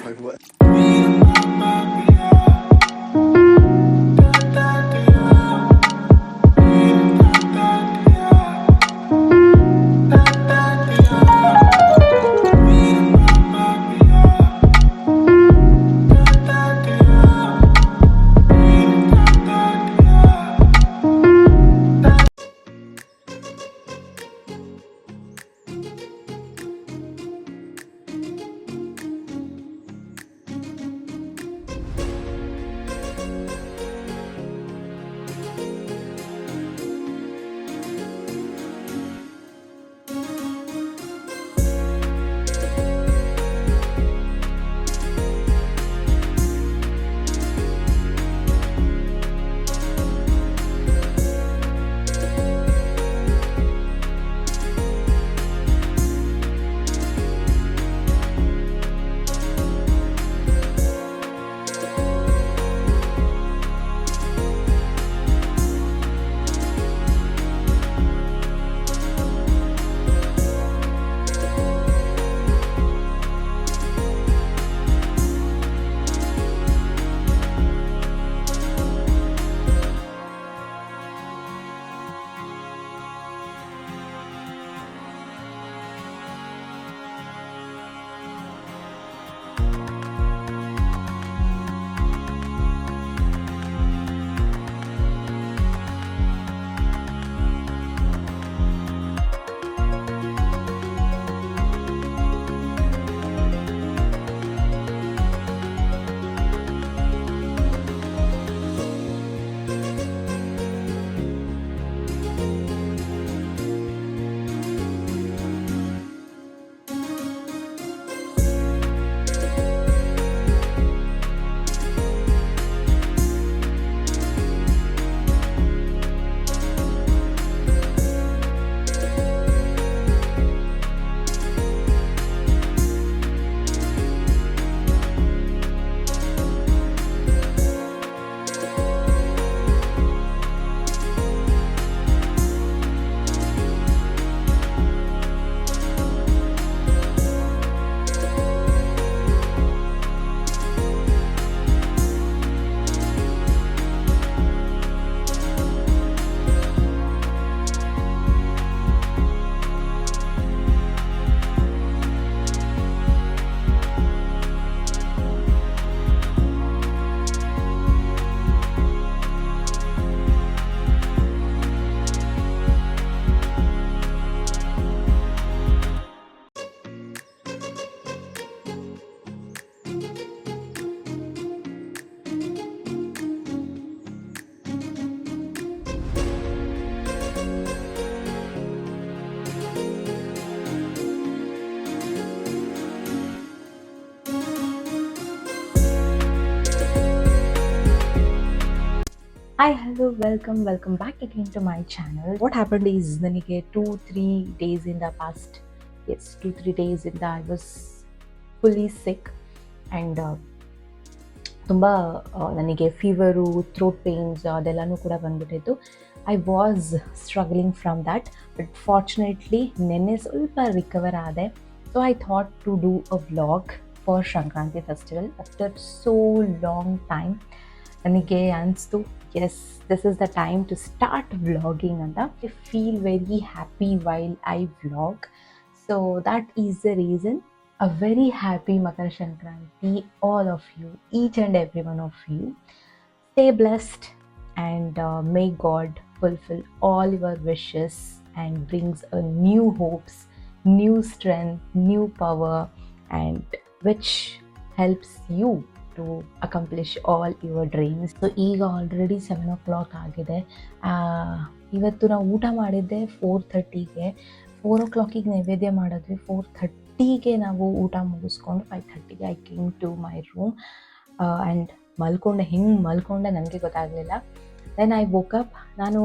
Like what? Hi, hello, welcome back again to my channel. What happened is ನನಗೆ 2-3 days in the past, yes, 2-3 days in the I was fully sick and ತುಂಬ ನನಗೆ fever, throat pains ಅದೆಲ್ಲನೂ ಕೂಡ ಬಂದ್ಬಿಟ್ಟಿತ್ತು. I was struggling from that, but fortunately ನೆನ್ನೆ ಸ್ವಲ್ಪ recover ಆದೆ. So I thought to do a vlog for Sankranti festival after so long time. ನನಗೆ ಅನಿಸ್ತು, yes, this is the time to start vlogging ಅಂತ. I feel very happy while I vlog. So that is the reason. A very happy Makar Sankranti, all of you, each and every one of you. Stay blessed and may God fulfill all your wishes and brings a new hopes, new strength, new power, and which helps you to accomplish all your dreams. So ಈಗ already 7 o'clock ಆಗಿದೆ. ಇವತ್ತು ನಾವು ಊಟ ಮಾಡಿದ್ದೆ 4:30ಗೆ. 4 o'clock ನೈವೇದ್ಯ ಮಾಡಿದ್ವಿ. 4:30ಗೆ ನಾವು ಊಟ ಮುಗಿಸ್ಕೊಂಡು 5:30ಗೆ I came to my room and ಮಲ್ಕೊಂಡೆ. ಹೆಂಗೆ ಮಲ್ಕೊಂಡೆ ನನಗೆ ಗೊತ್ತಾಗಲಿಲ್ಲ. Then I woke up. ನಾನು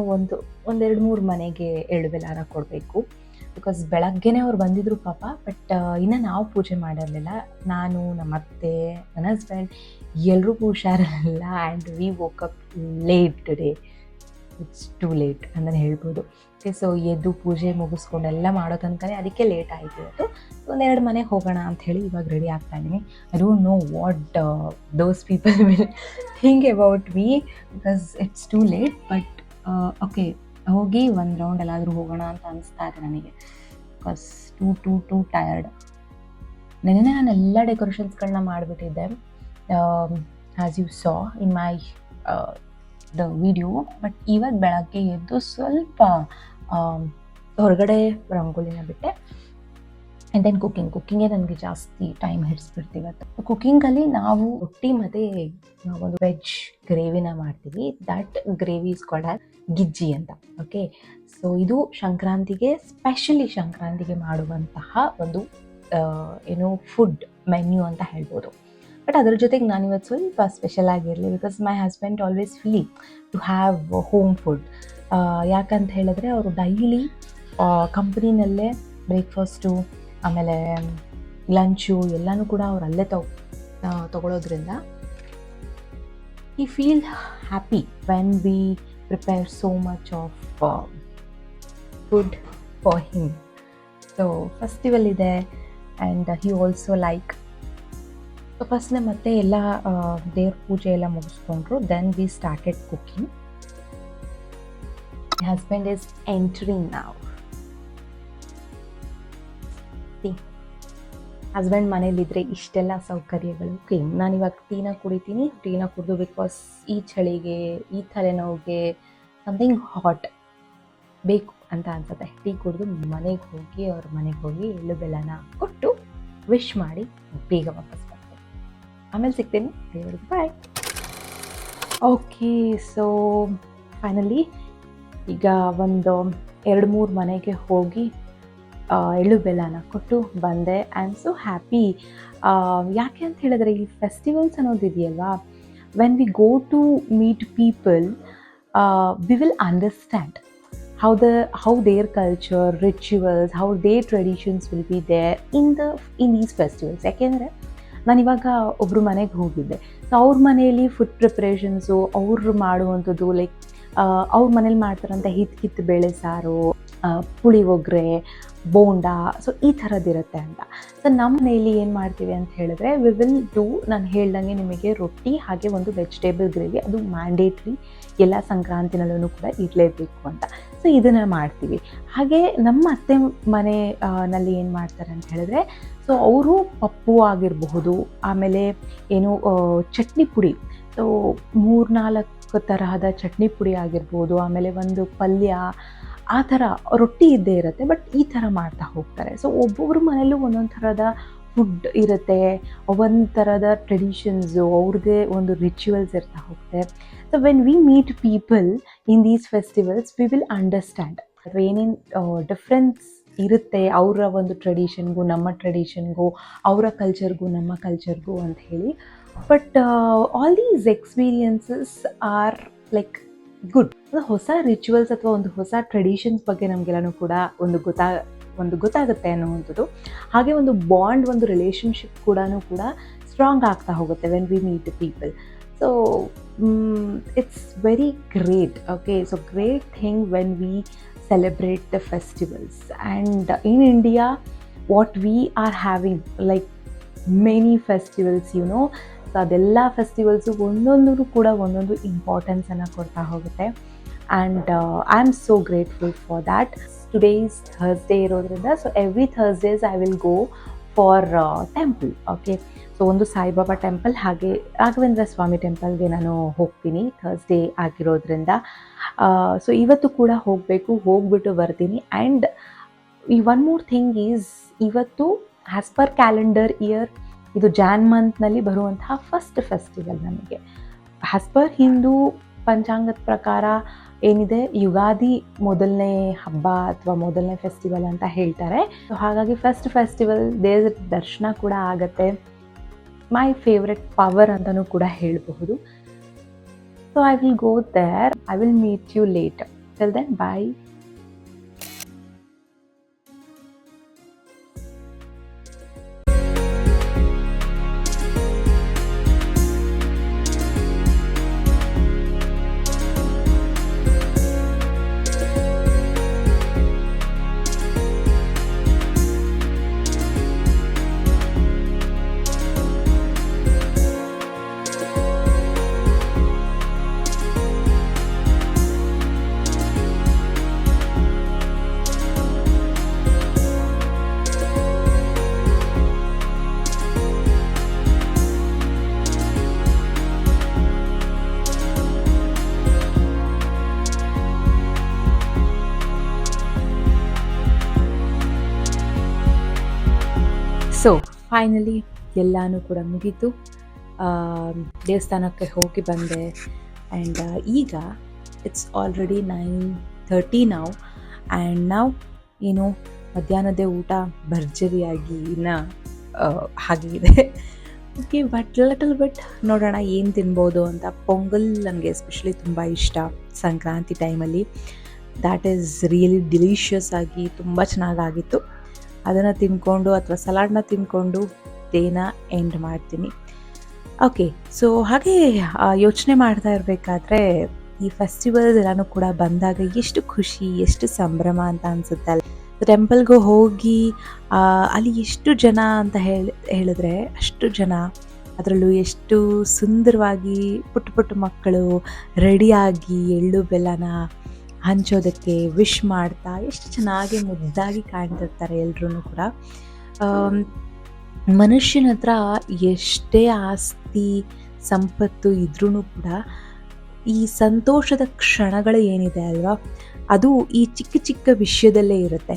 ಒಂದೆರಡು ಮೂರು ಮನೆಗೆ ಎಳ್ಳುಬೆಲಾರ ಕೊಡಬೇಕು, ಬಿಕಾಸ್ ಬೆಳಗ್ಗೆನೇ ಅವ್ರು ಬಂದಿದ್ರು ಪಾಪ. ಬಟ್ ಇನ್ನು ನಾವು ಪೂಜೆ ಮಾಡಿರಲಿಲ್ಲ. ನಾನು, ನಮ್ಮ ಅತ್ತೆ, ನನ್ನ ಹಸ್ಬೆಂಡ್ ಎಲ್ರಿಗೂ ಹುಷಾರಿರಲಿಲ್ಲ. And we woke up late today. It's too late ಅಂತಲೇ ಹೇಳ್ಬೋದು. ಸೊ ಎದ್ದು ಪೂಜೆ ಮುಗಿಸ್ಕೊಂಡೆಲ್ಲ ಮಾಡೋ ತನಕನೇ ಅದಕ್ಕೆ ಲೇಟ್ ಆಯಿತು ಇವತ್ತು. ಒಂದೆರಡು ಮನೆಗೆ ಹೋಗೋಣ ಅಂಥೇಳಿ ಇವಾಗ ರೆಡಿ ಆಗ್ತಾ ಇದ್ದೀನಿ. I don't know what those people will think about me because it's too late. But okay, ಹೋಗಿ ಒಂದು ರೌಂಡ್ ಎಲ್ಲಾದರೂ ಹೋಗೋಣ ಅಂತ ಅನಿಸ್ತಾ ಇದೆ ನನಗೆ. Because too tired. ನೆನ್ನೆ ನಾನು ಎಲ್ಲ ಡೆಕೋರೇಷನ್ಸ್ಗಳನ್ನ ಮಾಡಿಬಿಟ್ಟಿದ್ದೆ, as you saw in my the video. But ಇವಾಗ ಬೆಳಗ್ಗೆ ಎದ್ದು ಸ್ವಲ್ಪ ಹೊರಗಡೆ ರಂಗೋಲಿನ ಬಿಟ್ಟೆ. ಆ್ಯಂಡ್ ದೆನ್ ಕುಕ್ಕಿಂಗೇ ನನಗೆ ಜಾಸ್ತಿ ಟೈಮ್ ಹಿಡಿಸ್ಬಿಡ್ತೀವಿ ಇವತ್ತು. ಕುಕ್ಕಿಂಗಲ್ಲಿ ನಾವು ರೊಟ್ಟಿ ಮತ್ತು ಒಂದು ವೆಜ್ ಗ್ರೇವಿನ ಮಾಡ್ತೀವಿ. That gravy is called as ಗಿಜ್ಜಿ ಅಂತ. ಓಕೆ, ಸೊ ಇದು ಸಂಕ್ರಾಂತಿಗೆ, ಸ್ಪೆಷಲಿ ಸಂಕ್ರಾಂತಿಗೆ ಮಾಡುವಂತಹ ಒಂದು ಫುಡ್ ಮೆನ್ಯೂ ಅಂತ ಹೇಳ್ಬೋದು. ಬಟ್ ಅದ್ರ ಜೊತೆಗೆ ನಾನಿವತ್ತು ಸ್ವಲ್ಪ ಸ್ಪೆಷಲ್ ಆಗಿರಲಿ, because my husband always free to have home food. ಯಾಕಂತ ಹೇಳಿದ್ರೆ ಅವರು ಡೈಲಿ ಕಂಪ್ನಿನಲ್ಲೇ ಬ್ರೇಕ್ಫಾಸ್ಟು ಆಮೇಲೆ ಲಂಚು ಎಲ್ಲನೂ ಕೂಡ ಅವ್ರು ಅಲ್ಲೇ ತಗೊಳ್ಳೋದ್ರಿಂದ he feel happy when we prepare so much of food for him. So festival ಇದೆ and he also like. So ಫಸ್ಟ್ನೇ ಮತ್ತೆ ಎಲ್ಲ ದೇವ್ರ ಪೂಜೆ ಎಲ್ಲ ಮುಗಿಸ್ಕೊಂಡ್ರು. Then we started cooking. My husband is entering now. Husband ಮನೇಲಿದ್ರೆ ಇಷ್ಟೆಲ್ಲ ಸೌಕರ್ಯಗಳು. ಓಕೆ, ನಾನಿವಾಗ ಟೀನ ಕುಡಿತೀನಿ. ಟೀನ ಕುಡಿದು ಬಿಕಾಸ್ ಈ ಚಳಿಗೆ, ಈ ತಲೆನೋವಿಗೆ ಸಮಥಿಂಗ್ ಹಾಟ್ ಬೇಕು ಅಂತ ಅನ್ಸುತ್ತೆ. ಟೀ ಕುಡಿದು ಮನೆಗೆ ಹೋಗಿ, ಅವ್ರ ಮನೆಗೆ ಹೋಗಿ ಎಳ್ಳು ಬೆಲ್ಲನ ಕೊಟ್ಟು ವಿಶ್ ಮಾಡಿ ಬೇಗ ವಾಪಸ್ ಬರ್ತೀನಿ. ಆಮೇಲೆ ಸಿಗ್ತೀನಿ. ದೇವ್ರಿಗೆ ಬಾಯ್. ಓಕೆ, ಸೊ ಫೈನಲಿ ಈಗ ಒಂದು 2-3 ಮನೆಗೆ ಹೋಗಿ ಎಳ್ಳು ಬೆಲ್ಲನ ಕೊಟ್ಟು ಬಂದೆ. I am so happy. ಯಾಕೆ ಅಂತ ಹೇಳಿದ್ರೆ ಈ ಫೆಸ್ಟಿವಲ್ಸ್ ಅನ್ನೋದಿದೆಯಲ್ವಾ, when we go to meet people we will understand how their culture, rituals, how their traditions will be there in these festivals. ಯಾಕೆಂದರೆ ನಾನಿವಾಗ ಒಬ್ಬರು ಮನೆಗೆ ಹೋಗಿದ್ದೆ. ಸೊ ಅವ್ರ ಮನೆಯಲ್ಲಿ ಫುಡ್ ಪ್ರಿಪ್ರೇಷನ್ಸು ಅವ್ರು ಮಾಡುವಂಥದ್ದು ಲೈಕ್ ಅವ್ರ ಮನೇಲಿ ಮಾಡ್ತಾರಂಥ ಹಿತ್ತು ಬೇಳೆ ಸಾರು, ಪುಳಿಯೋಗರೆ, ಬೋಂಡಾ, ಸೊ ಈ ಥರದ್ದಿರುತ್ತೆ ಅಂತ. ಸೊ ನಮ್ಮ ಮನೆಯಲ್ಲಿ ಏನು ಮಾಡ್ತೀವಿ ಅಂತ ಹೇಳಿದ್ರೆ ವಿ ವಿಲ್ ಡೂ, ನಾನು ಹೇಳ್ದಂಗೆ ನಿಮಗೆ ರೊಟ್ಟಿ ಹಾಗೆ ಒಂದು ವೆಜಿಟೇಬಲ್ ಗ್ರೇವಿ, ಅದು ಮ್ಯಾಂಡೇಟ್ರಿ ಎಲ್ಲ ಸಂಕ್ರಾಂತಿನಲ್ಲೂ ಕೂಡ ಇರಲೇಬೇಕು ಅಂತ. ಸೊ ಇದನ್ನು ಮಾಡ್ತೀವಿ. ಹಾಗೆ ನಮ್ಮ ಅತ್ತೆ ಮನೆ ನಲ್ಲಿ ಏನು ಮಾಡ್ತಾರೆ ಅಂತ ಹೇಳಿದ್ರೆ, ಸೊ ಅವರು ಪಪ್ಪು ಆಗಿರಬಹುದು, ಆಮೇಲೆ ಏನು ಚಟ್ನಿ ಪುಡಿ, ಸೊ 3-4 ತರಹದ ಚಟ್ನಿ ಪುಡಿ ಆಗಿರ್ಬೋದು, ಆಮೇಲೆ ಒಂದು ಪಲ್ಯ, ಆ ಥರ ರೊಟ್ಟಿ ಇದ್ದೇ ಇರುತ್ತೆ. ಬಟ್ ಈ ಥರ ಮಾಡ್ತಾ ಹೋಗ್ತಾರೆ. ಸೊ ಒಬ್ಬೊಬ್ಬರ ಮನೆಯಲ್ಲೂ ಒಂದೊಂದು ಥರದ ಫುಡ್ ಇರುತ್ತೆ, ಒಂದು ಥರದ ಟ್ರೆಡಿಷನ್ಸು, ಅವ್ರದ್ದೇ ಒಂದು ರಿಚುವಲ್ಸ್ ಇರ್ತಾ ಹೋಗುತ್ತೆ. So when we meet people in these festivals V will understand ಏನೇನು ಡಿಫ್ರೆನ್ಸ್ ಇರುತ್ತೆ ಅವರ ಒಂದು ಟ್ರೆಡಿಷನ್ಗೂ ನಮ್ಮ ಟ್ರೆಡಿಷನ್ಗೂ, ಅವರ ಕಲ್ಚರ್ಗೂ ನಮ್ಮ ಕಲ್ಚರ್ಗೂ ಅಂತ ಹೇಳಿ. But all these experiences are like good. ಹೊಸ ರಿಚುವಲ್ಸ್ ಅಥವಾ ಒಂದು ಹೊಸ ಟ್ರೆಡಿಷನ್ಸ್ ಬಗ್ಗೆ ನಮಗೆಲ್ಲನೂ ಕೂಡ ಒಂದು ಗೊತ್ತಾಗುತ್ತೆ ಅನ್ನುವಂಥದ್ದು. ಹಾಗೆ ಒಂದು ಬಾಂಡ್, ಒಂದು ರಿಲೇಷನ್ಶಿಪ್ ಕೂಡ ಸ್ಟ್ರಾಂಗ್ ಆಗ್ತಾ ಹೋಗುತ್ತೆ when we meet the people. So it's very great. Okay, so great thing when we celebrate the festivals. And in India what we are having like many festivals, you know, so adella festivals ಒಂದೊಂದು ಕೂಡ ಒಂದೊಂದು importance ಅನ್ನು ಕೊಡ್ತಾ ಹೋಗುತ್ತೆ. and I am so grateful for that. Today is Thursday ಇರೋದ್ರಿಂದ, so every Thursdays I will go for temple. okay, so ಒಂದು Saibaba temple ಹಾಗೆ ರಾಘವೇಂದ್ರ ಸ್ವಾಮಿ ಟೆಂಪಲ್ಗೆ ನಾನು ಹೋಗ್ತೀನಿ ಥರ್ಸ್ಡೇ ಆಗಿರೋದ್ರಿಂದ. ಸೊ ಇವತ್ತು ಕೂಡ ಹೋಗ್ಬಿಟ್ಟು ಬರ್ತೀನಿ. ಆ್ಯಂಡ್ ಈ ಒನ್ ಮೋರ್ ಥಿಂಗ್ ಈಸ್, ಇವತ್ತು ಆ್ಯಸ್ ಪರ್ ಕ್ಯಾಲೆಂಡರ್ ಇಯರ್ ಇದು ಜಾನ್ ಮಂತ್ನಲ್ಲಿ ಬರುವಂತಹ ಫಸ್ಟ್ ಫೆಸ್ಟಿವಲ್ ನಮಗೆ. ಆ್ಯಸ್ ಪರ್ ಹಿಂದೂ ಪಂಚಾಂಗದ ಪ್ರಕಾರ ಏನಿದೆ, ಯುಗಾದಿ ಮೊದಲನೇ ಹಬ್ಬ ಅಥವಾ ಮೊದಲನೇ ಫೆಸ್ಟಿವಲ್ ಅಂತ ಹೇಳ್ತಾರೆ. ಸೊ ಹಾಗಾಗಿ ಫಸ್ಟ್ ಫೆಸ್ಟಿವಲ್ ದೇವ್ರ ದರ್ಶನ ಕೂಡ ಆಗುತ್ತೆ. ಮೈ ಫೇವ್ರೆಟ್ ಪವರ್ ಅಂತಲೂ ಕೂಡ ಹೇಳಬಹುದು. So I will go there. I will meet you later. Till then, bye. Finally ಎಲ್ಲನೂ ಕೂಡ ಮುಗೀತು. ದೇವಸ್ಥಾನಕ್ಕೆ ಹೋಗಿ ಬಂದೆ. ಆ್ಯಂಡ್ ಈಗ ಇಟ್ಸ್ ಆಲ್ರೆಡಿ 9:30 ನಾವು. ಆ್ಯಂಡ್ ನಾವು ಏನು ಮಧ್ಯಾಹ್ನದ ಊಟ ಭರ್ಜರಿಯಾಗಿ ಇನ್ನು ಹಾಗೆ ಇದೆ. ಓಕೆ, ಬಟ್ ಲಿಟಲ್ ಬಿಟ್ ನೋಡೋಣ ಏನು ತಿನ್ಬೋದು ಅಂತ. ಪೊಂಗಲ್ ನನಗೆ ಎಸ್ಪೆಷಲಿ ತುಂಬ ಇಷ್ಟ ಸಂಕ್ರಾಂತಿ ಟೈಮಲ್ಲಿ. ದ್ಯಾಟ್ ಈಸ್ ರಿಯಲಿ ಡಿಲಿಷಿಯಸ್ ಆಗಿ ತುಂಬ ಚೆನ್ನಾಗಾಗಿತ್ತು. ಅದನ್ನು ತಿಂದ್ಕೊಂಡು ಅಥವಾ ಸಲಾಡ್ನ ತಿಂದ್ಕೊಂಡು ಡೇನ ಎಂಡ್ ಮಾಡ್ತೀನಿ. ಓಕೆ, ಸೊ ಹಾಗೆ ಯೋಚನೆ ಮಾಡ್ತಾ ಇರಬೇಕಾದ್ರೆ ಈ ಫೆಸ್ಟಿವಲ್ಸ್ ಎಲ್ಲನೂ ಕೂಡ ಬಂದಾಗ ಎಷ್ಟು ಖುಷಿ, ಎಷ್ಟು ಸಂಭ್ರಮ ಅಂತ ಅನಿಸುತ್ತೆ ಅಲ್ಲ. ಟೆಂಪಲ್ಗೂ ಹೋಗಿ ಅಲ್ಲಿ ಎಷ್ಟು ಜನ ಅಂತ ಹೇಳಿದ್ರೆ ಅಷ್ಟು ಜನ, ಅದರಲ್ಲೂ ಎಷ್ಟು ಸುಂದರವಾಗಿ ಪುಟ್ಟ ಪುಟ್ಟ ಮಕ್ಕಳು ರೆಡಿಯಾಗಿ ಎಳ್ಳು ಬೆಲ್ಲನ ಹಂಚೋದಕ್ಕೆ ವಿಶ್ ಮಾಡ್ತಾ ಎಷ್ಟು ಚೆನ್ನಾಗಿ ಮುದ್ದಾಗಿ ಕಾಣ್ತಿರ್ತಾರೆ ಎಲ್ಲರೂ ಕೂಡ. ಮನುಷ್ಯನ ಹತ್ರ ಎಷ್ಟೇ ಆಸ್ತಿ ಸಂಪತ್ತು ಇದ್ರೂ ಕೂಡ ಈ ಸಂತೋಷದ ಕ್ಷಣಗಳು ಏನಿದೆ ಅಲ್ವಾ, ಅದು ಈ ಚಿಕ್ಕ ಚಿಕ್ಕ ವಿಷಯದಲ್ಲೇ ಇರುತ್ತೆ.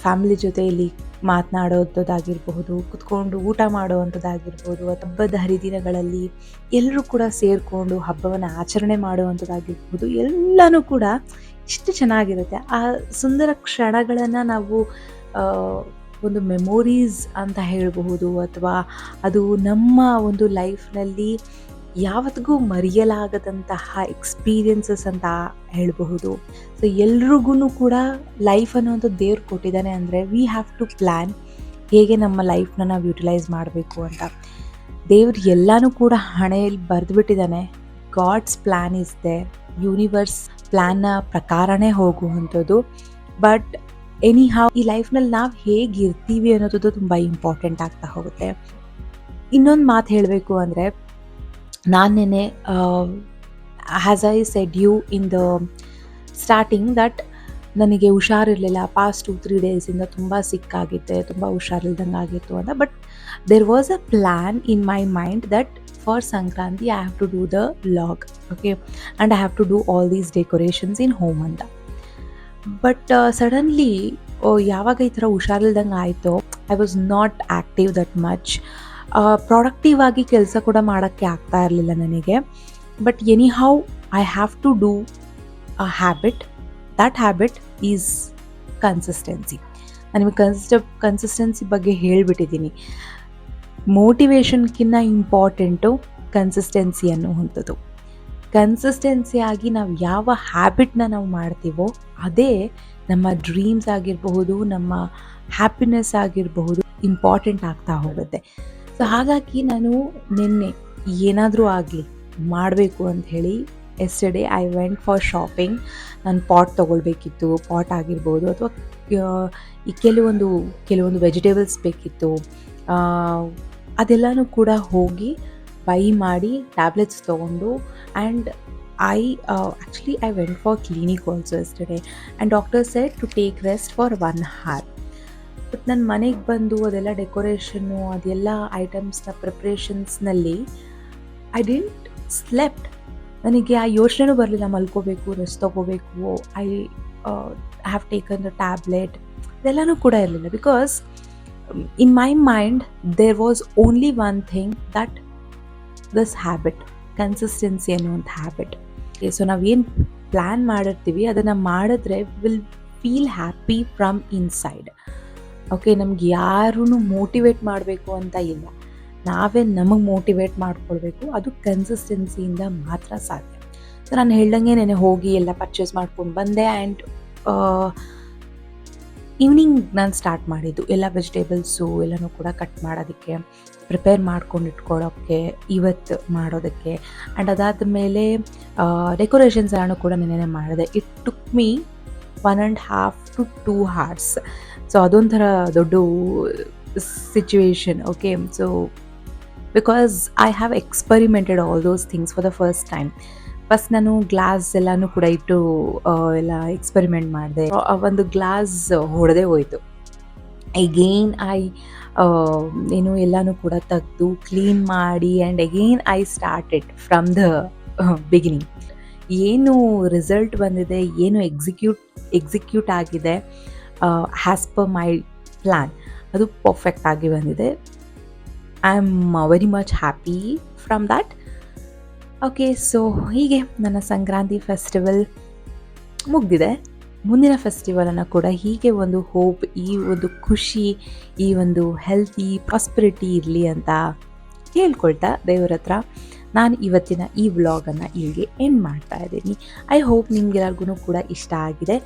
ಫ್ಯಾಮಿಲಿ ಜೊತೆಯಲ್ಲಿ ಮಾತನಾಡೋದಾಗಿರ್ಬಹುದು, ಕುತ್ಕೊಂಡು ಊಟ ಮಾಡುವಂಥದ್ದಾಗಿರ್ಬೋದು, ಹಬ್ಬದ ಹರಿದಿನಗಳಲ್ಲಿ ಎಲ್ಲರೂ ಕೂಡ ಸೇರಿಕೊಂಡು ಹಬ್ಬವನ್ನು ಆಚರಣೆ ಮಾಡುವಂಥದ್ದಾಗಿರ್ಬೋದು, ಎಲ್ಲನೂ ಕೂಡ ಇಷ್ಟು ಚೆನ್ನಾಗಿರುತ್ತೆ. ಆ ಸುಂದರ ಕ್ಷಣಗಳನ್ನು ನಾವು ಒಂದು ಮೆಮೊರೀಸ್ ಅಂತ ಹೇಳಬಹುದು, ಅಥವಾ ಅದು ನಮ್ಮ ಒಂದು ಲೈಫ್ನಲ್ಲಿ ಯಾವತ್ತಿಗೂ ಮರೆಯಲಾಗದಂತಹ ಎಕ್ಸ್ಪೀರಿಯನ್ಸಸ್ ಅಂತ ಹೇಳಬಹುದು. ಸೊ ಎಲ್ರಿಗೂ ಕೂಡ ಲೈಫ್ ಅನ್ನೋದು ದೇವ್ರು ಕೊಟ್ಟಿದ್ದಾನೆ ಅಂದರೆ ವಿ ಹ್ಯಾವ್ ಟು ಪ್ಲ್ಯಾನ್ ಹೇಗೆ ನಮ್ಮ ಲೈಫ್ನ ನಾವು ಯುಟಿಲೈಸ್ ಮಾಡಬೇಕು ಅಂತ. ದೇವ್ರು ಎಲ್ಲನೂ ಕೂಡ ಹಣೆಯಲ್ಲಿ ಬರೆದುಬಿಟ್ಟಿದ್ದಾನೆ. God's plan is there, universe ಪ್ಲ್ಯಾನ್ನ ಪ್ರಕಾರನೇ ಹೋಗುವಂಥದ್ದು. ಬಟ್ ಎನಿ ಹೌ ಈ ಲೈಫ್ನಲ್ಲಿ ನಾವು ಹೇಗಿರ್ತೀವಿ ಅನ್ನೋದು ತುಂಬ ಇಂಪಾರ್ಟೆಂಟ್ ಆಗ್ತಾ ಹೋಗುತ್ತೆ. ಇನ್ನೊಂದು ಮಾತು ಹೇಳಬೇಕು ಅಂದರೆ, ನಾನು ನೆನೆ as I said you in the starting that ನನಗೆ ಹುಷಾರಿರಲಿಲ್ಲ. ಪಾಸ್ಟ್ 2-3 ಡೇಸಿಂದ ತುಂಬ ಸಿಕ್ಕಾಗಿದ್ದೆ, ತುಂಬ ಹುಷಾರಿಲ್ದಂಗೆ ಆಗಿತ್ತು ಅಂತ. But there was a plan in my mind that for Sankranti I have to do the vlog, okay, and I have to do all these decorations in home ಅಂತ. But suddenly ಯಾವಾಗ ಈ ಥರ ಹುಷಾರಿಲ್ದಂಗೆ ಆಯಿತೋ, I was not active that much. Productive ಆಗಿ ಕೆಲಸ ಕೂಡ ಮಾಡೋಕ್ಕೆ ಆಗ್ತಾ ಇರಲಿಲ್ಲ ನನಗೆ. But anyhow I have to do a habit. That habit is consistency. ನಾನು ನಿಮಗೆ ಕನ್ಸಿಸ್ಟೆನ್ಸಿ ಬಗ್ಗೆ ಹೇಳಿಬಿಟ್ಟಿದ್ದೀನಿ. ಮೋಟಿವೇಶನ್ಗಿಂತ ಇಂಪಾರ್ಟೆಂಟು ಕನ್ಸಿಸ್ಟೆನ್ಸಿ ಅನ್ನುವಂಥದ್ದು. ಕನ್ಸಿಸ್ಟೆನ್ಸಿಯಾಗಿ ನಾವು ಯಾವ ಹ್ಯಾಬಿಟ್ನ ನಾವು ಮಾಡ್ತೀವೋ ಅದೇ ನಮ್ಮ ಡ್ರೀಮ್ಸ್ ಆಗಿರಬಹುದು, ನಮ್ಮ ಹ್ಯಾಪಿನೆಸ್ ಆಗಿರಬಹುದು, ಇಂಪಾರ್ಟೆಂಟ್ ಆಗ್ತಾ ಹೋಗುತ್ತೆ. ಸೊ ಹಾಗಾಗಿ ನಾನು ನಿನ್ನೆ ಏನಾದರೂ ಆಗಲಿ ಮಾಡಬೇಕು ಅಂತ ಹೇಳಿ yesterday I went for shopping. ನಾನು ಪಾಟ್ ತೊಗೊಳ್ಬೇಕಿತ್ತು, ಪಾಟ್ ಆಗಿರ್ಬೋದು, ಅಥವಾ ಈ ಕೆಲವೊಂದು ವೆಜಿಟೇಬಲ್ಸ್ ಬೇಕಿತ್ತು. ಅದೆಲ್ಲನೂ ಕೂಡ ಹೋಗಿ ಬೈ ಮಾಡಿ ಟ್ಯಾಬ್ಲೆಟ್ಸ್ ತೊಗೊಂಡು, and I went for clinic also yesterday, and doctor said to take rest for 1 hour. But ನನ್ನ ಮನೆಗೆ ಬಂದು ಅದೆಲ್ಲ ಡೆಕೋರೇಷನ್ನು, ಅದೆಲ್ಲ ಐಟಮ್ಸ್ನ ಪ್ರಿಪ್ರೇಷನ್ಸ್ನಲ್ಲಿ ಐ ಡಿಂಟ್ ಸ್ಲೆಪ್ಟ್. ನನಗೆ ಆ ಯೋಚನೆನೂ ಬರಲಿಲ್ಲ ಮಲ್ಕೋಬೇಕು, ರೆಸ್ಟ್ ತೊಗೋಬೇಕು, I have taken the tablet, ಇದೆಲ್ಲನೂ ಕೂಡ ಇರಲಿಲ್ಲ. Because in my mind there was only one thing, that this habit, consistency ಅನ್ನುವಂಥ ಹ್ಯಾಬಿಟ್. ಸೊ ನಾವೇನು ಪ್ಲ್ಯಾನ್ ಮಾಡಿರ್ತೀವಿ ಅದನ್ನು ಮಾಡಿದ್ರೆ will feel happy from inside. Okay, ನಮ್ಗೆ ಯಾರೂ ಮೋಟಿವೇಟ್ ಮಾಡಬೇಕು ಅಂತ ಇಲ್ಲ, ನಾವೇ ನಮಗೆ ಮೋಟಿವೇಟ್ ಮಾಡ್ಕೊಳ್ಬೇಕು. ಅದು ಕನ್ಸಿಸ್ಟೆನ್ಸಿಯಿಂದ ಮಾತ್ರ ಸಾಧ್ಯ. ಸೊ ನಾನು ಹೇಳ್ದಂಗೆ ನೆನೆ ಹೋಗಿ ಎಲ್ಲ ಪರ್ಚೇಸ್ ಮಾಡ್ಕೊಂಡು ಬಂದೆ. ಆ್ಯಂಡ್ ಈವ್ನಿಂಗ್ ನಾನು ಸ್ಟಾರ್ಟ್ ಮಾಡಿದ್ದು ಎಲ್ಲ ವೆಜಿಟೇಬಲ್ಸು ಎಲ್ಲನೂ ಕೂಡ ಕಟ್ ಮಾಡೋದಕ್ಕೆ, ಪ್ರಿಪೇರ್ ಮಾಡ್ಕೊಂಡು ಇಟ್ಕೊಳ್ಳೋಕ್ಕೆ, ಇವತ್ತು ಮಾಡೋದಕ್ಕೆ. ಆ್ಯಂಡ್ ಅದಾದ ಮೇಲೆ ಡೆಕೋರೇಷನ್ಸ್ ಎಲ್ಲನೂ ಕೂಡ ನೆನೆ ಮಾಡಿದೆ. It took me 1.5 to 2 hours. So ಅದೊಂಥರ ದೊಡ್ಡ situation. Okay, so because I have experimented all those things for the first time. First ನಾನು ಗ್ಲಾಸ್ ಎಲ್ಲನೂ ಕೂಡ ಇಟ್ಟು ಎಲ್ಲ ಎಕ್ಸ್ಪೆರಿಮೆಂಟ್ ಮಾಡಿದೆ. ಒಂದು ಗ್ಲಾಸ್ ಹೊಡೆದೇ ಹೋಯಿತು. ಅಗೇನ್ ಎಲ್ಲನೂ ಕೂಡ ತೆಗೆದು ಕ್ಲೀನ್ ಮಾಡಿ, and again I started from the beginning. ಏನು ರಿಸಲ್ಟ್ ಬಂದಿದೆ, ಏನು ಎಕ್ಸಿಕ್ಯೂಟ್ ಆಗಿದೆ ಆ್ಯಸ್ ಪರ್ ಮೈ ಪ್ಲ್ಯಾನ್, ಅದು ಪರ್ಫೆಕ್ಟ್ ಆಗಿ ಬಂದಿದೆ. I am very much happy from that. Okay, so ಹೀಗೆ ನನ್ನ ಸಂಕ್ರಾಂತಿ ಫೆಸ್ಟಿವಲ್ ಮುಗಿದಿದೆ. ಮುಂದಿನ ಫೆಸ್ಟಿವಲನ್ನು ಕೂಡ ಹೀಗೆ ಒಂದು ಹೋಪ್, ಈ ಒಂದು ಖುಷಿ, ಈ ಒಂದು ಹೆಲ್ತಿ ಪ್ರಾಸ್ಪರಿಟಿ ಇರಲಿ ಅಂತ ಕೇಳ್ಕೊಳ್ತಾ ದೇವರ ಹತ್ರ ನಾನು ಇವತ್ತಿನ ಈ ವ್ಲಾಗನ್ನು ಇಲ್ಲಿಗೆ ಎಂಡ್ ಮಾಡ್ತಾ ಇದ್ದೀನಿ. ಐ ಹೋಪ್ ನಿಮ್ಗೆಲ್ಲರಿಗೂ ಕೂಡ ಇಷ್ಟ ಆಗಿದೆ.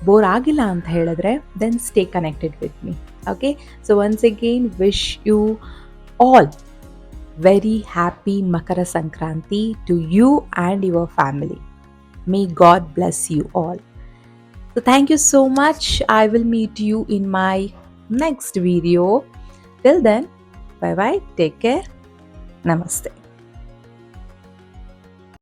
ಬೋರ್ ಆಗಿಲ್ಲ ಅಂತ ಹೇಳಿದ್ರೆ then stay connected with me. Okay, so once again wish you all very happy Makara Sankranti to you and your family. May God bless you all. So thank you so much. I will meet you in my next video. Till then, bye bye. Take care. Namaste.